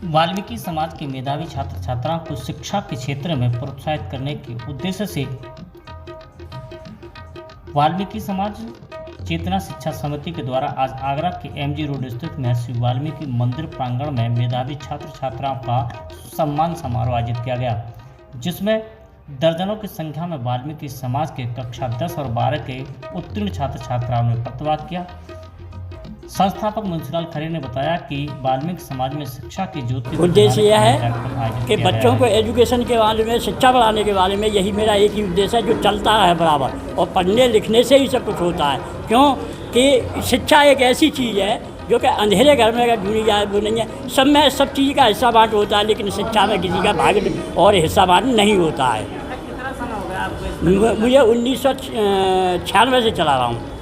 वाल्मीकि समाज के मेधावी छात्र छात्राओं को शिक्षा के क्षेत्र में प्रोत्साहित करने के उद्देश्य से वाल्मीकि समाज चेतना शिक्षा समिति के द्वारा आज आगरा के एमजी रोड स्थित महर्षि वाल्मीकि मंदिर प्रांगण में मेधावी छात्र छात्राओं का सम्मान समारोह आयोजित किया गया, जिसमें दर्जनों की संख्या में वाल्मीकि समाज के कक्षा 10 और 12 के उत्तीर्ण छात्र छात्राओं ने प्रतिभाग किया। संस्थापक मुंशीलाल खरे ने बताया कि वाल्मीकि समाज में शिक्षा की ज्योति उद्देश्य यह है कि बच्चों को एजुकेशन के बारे में, शिक्षा बढ़ाने के बारे में, यही मेरा एक ही उद्देश्य है जो चलता है बराबर। और पढ़ने लिखने से ही सब कुछ होता है, क्योंकि शिक्षा एक ऐसी चीज़ है जो कि अंधेरे घर में अगर जुड़ी जाए वो नहीं है। सब में सब चीज़ का हिस्सा बांट होता है, लेकिन शिक्षा में किसी का भाग और हिस्सा बांट नहीं होता है। मुझे 1996 से चला रहा हूँ।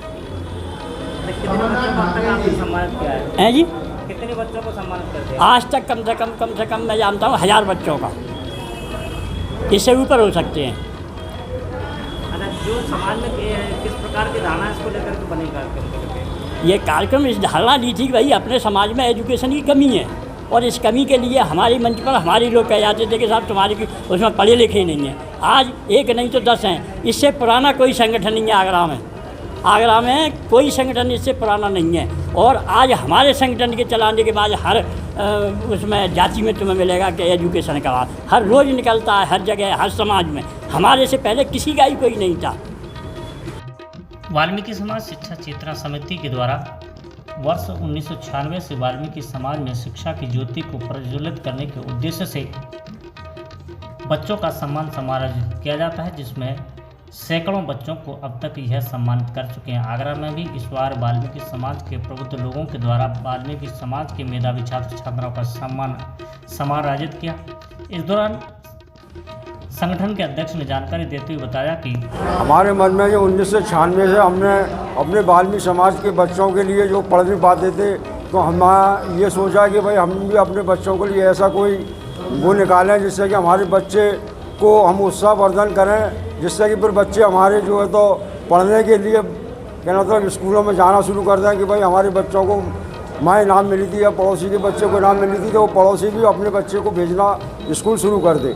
कितने बच्चों को सम्मानित किया है जी? कितने बच्चों को सम्मानित करते हैं? आज तक कम से कम मैं जानता हूँ 1000 बच्चों का, इससे ऊपर हो सकते हैं। अच्छा, जो समाज में किस प्रकार की धारणा इसको लेकर के बनेगा कार्यक्रम? ये कार्यक्रम इस धारणा ली थी कि भाई अपने समाज में एजुकेशन की कमी है, और इस कमी के लिए हमारी मंच पर हमारे लोग कह जाते थे कि साहब तुम्हारे की उसमें पढ़े लिखे नहीं हैं। आज एक नहीं तो 10 हैं। इससे पुराना कोई संगठन नहीं है आगरा में। आगरा में कोई संगठन इससे पुराना नहीं है। और आज हमारे संगठन के चलाने के बाद हर उसमें जाति में तुम्हें मिलेगा कि एजुकेशन का बात हर रोज़ निकलता है, हर जगह, हर समाज में। हमारे से पहले किसी का ही कोई नहीं था। वाल्मीकि समाज शिक्षा चेतना समिति के द्वारा वर्ष 1996 से वाल्मीकि समाज में शिक्षा की ज्योति को प्रज्वलित करने के उद्देश्य से बच्चों का सम्मान समारोह किया जाता है, जिसमें सैकड़ों बच्चों को अब तक यह सम्मानित कर चुके हैं। आगरा में भी इस बार वाल्मीकि समाज के प्रबुद्ध लोगों के द्वारा वाल्मीकि समाज के मेधावी छात्र छात्राओं का सम्मान समारोह आयोजित किया। इस दौरान संगठन के अध्यक्ष ने जानकारी देते हुए बताया कि हमारे मन में जो 1996 से हमने अपने वाल्मीकि समाज के बच्चों के लिए जो पढ़ नहीं पाते थे, तो हम ये सोचा कि भाई हम भी अपने बच्चों के लिए ऐसा कोई वो निकालें जिससे कि हमारे बच्चे को हम उत्साहवर्धन करें, जिससे कि फिर बच्चे हमारे जो है तो पढ़ने के लिए कहना मतलब स्कूलों में जाना शुरू कर दें कि भाई हमारे बच्चों को माँ इनाम मिली थी या पड़ोसी के बच्चे को इनाम मिली थी, तो वो पड़ोसी भी अपने बच्चे को भेजना स्कूल शुरू कर दे।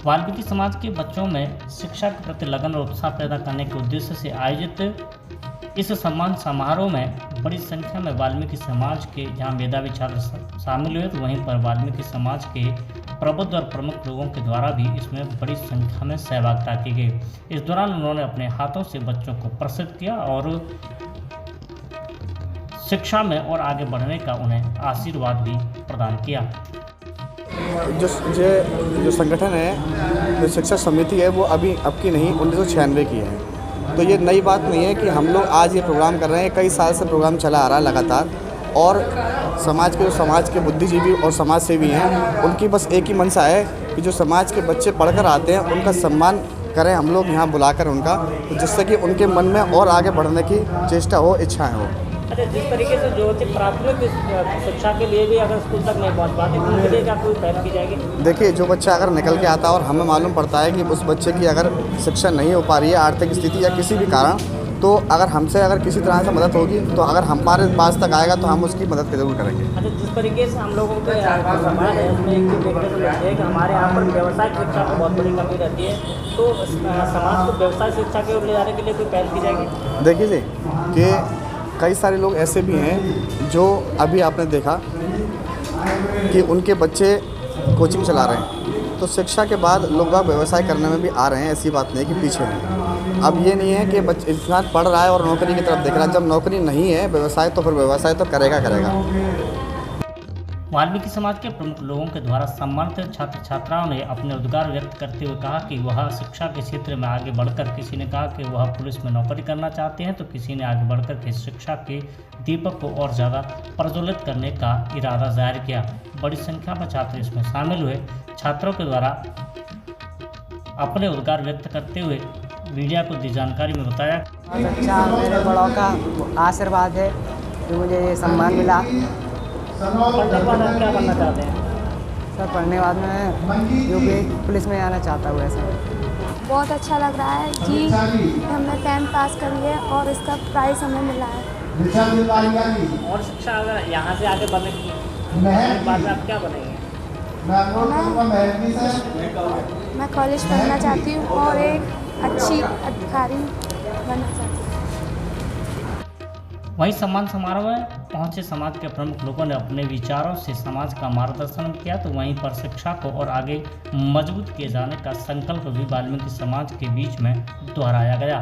वाल्मीकि समाज के बच्चों में शिक्षा के प्रति लगन और उत्साह पैदा करने के उद्देश्य से आयोजित इस सम्मान समारोह में बड़ी संख्या में वाल्मीकि समाज के जहां मेधावी छात्र शामिल हुए, तो वहीं पर वाल्मीकि समाज के प्रबुद्ध और प्रमुख लोगों के द्वारा भी इसमें बड़ी संख्या में सहभागिता की गई। इस दौरान उन्होंने अपने हाथों से बच्चों को प्रसिद्ध किया और शिक्षा में और आगे बढ़ने का उन्हें आशीर्वाद भी प्रदान किया। जो संगठन है, जो शिक्षा समिति है, वो अब की नहीं 1996 की है। तो ये नई बात नहीं है कि हम लोग आज ये प्रोग्राम कर रहे हैं। कई साल से प्रोग्राम चला आ रहा है लगातार, और समाज के बुद्धिजीवी और समाज सेवी हैं, उनकी बस एक ही मंशा है कि जो समाज के बच्चे पढ़कर आते हैं उनका सम्मान करें हम लोग यहाँ बुलाकर उनका, तो जिससे कि उनके मन में और आगे बढ़ने की चेष्टा हो, इच्छाएँ हो। अच्छा, जिस तरीके से जो प्राथमिक शिक्षा के लिए भी अगर स्कूल तक नहीं पहुँच पाते, तो उनके लिए क्या कोई पहल की जाएगी? देखिए, जो बच्चा अगर निकल के आता है और हमें मालूम पड़ता है कि उस बच्चे की अगर शिक्षा नहीं हो पा रही है, आर्थिक स्थिति या किसी भी कारण, तो अगर हमसे अगर किसी तरह से मदद होगी, तो अगर हमारे पास तक आएगा तो हम उसकी मदद ज़रूर करेंगे। अच्छा, जिस तरीके से हम लोगों के समाज है उसमें एक देखने को मिलती है कि हमारे यहाँ पर व्यवसाय शिक्षा को बहुत बड़ी कमी रहती है, तो समाज को व्यवसाय शिक्षा की ओर ले जाने के लिए कोई पहल की जाएगी? देखिए जी, कि कई सारे लोग ऐसे भी हैं जो अभी आपने देखा कि उनके बच्चे कोचिंग चला रहे हैं, तो शिक्षा के बाद लोग व्यवसाय करने में भी आ रहे हैं। ऐसी बात नहीं कि पीछे हैं। अब ये नहीं है कि बच्चा इंसान पढ़ रहा है और नौकरी की तरफ देख रहा है। जब नौकरी नहीं है, व्यवसाय, तो फिर व्यवसाय तो करेगा। वाल्मीकि समाज के प्रमुख लोगों के द्वारा सम्मानित छात्र छात्राओं ने अपने उद्गार व्यक्त करते हुए कहा कि वह शिक्षा के क्षेत्र में आगे बढ़कर, किसी ने कहा कि वह पुलिस में नौकरी करना चाहते हैं, तो किसी ने आगे बढ़कर के शिक्षा के दीपक को और ज़्यादा प्रज्वलित करने का इरादा जाहिर किया। बड़ी संख्या में छात्र इसमें शामिल हुए। छात्रों के द्वारा अपने उद्गार व्यक्त करते हुए मीडिया को दी जानकारी में बताया, अच्छा, मेरे बड़ों का आशीर्वाद है कि मुझे ये सम्मान मिला। पढ़ने के बाद आप क्या बनना चाहते हैं? सर, पढ़ने के बाद मैं यूपी पुलिस में आना चाहता हूँ। ऐसा बहुत अच्छा लग रहा है कि हमने 10th पास करी है और इसका प्राइज़ हमें मिला है। और शिक्षा अगर यहाँ से आगे बढ़ने बाद में आप क्या बनेंगे? मैं कॉलेज पढ़ना चाहती हूँ और एक अच्छी अधिकारी बनना चाहती हूँ। वहीं सम्मान समारोह में पहुंचे समाज के प्रमुख लोगों ने अपने विचारों से समाज का मार्गदर्शन किया, तो वहीं पर शिक्षा को और आगे मजबूत किए जाने का संकल्प भी वाल्मीकि समाज के बीच में दोहराया गया।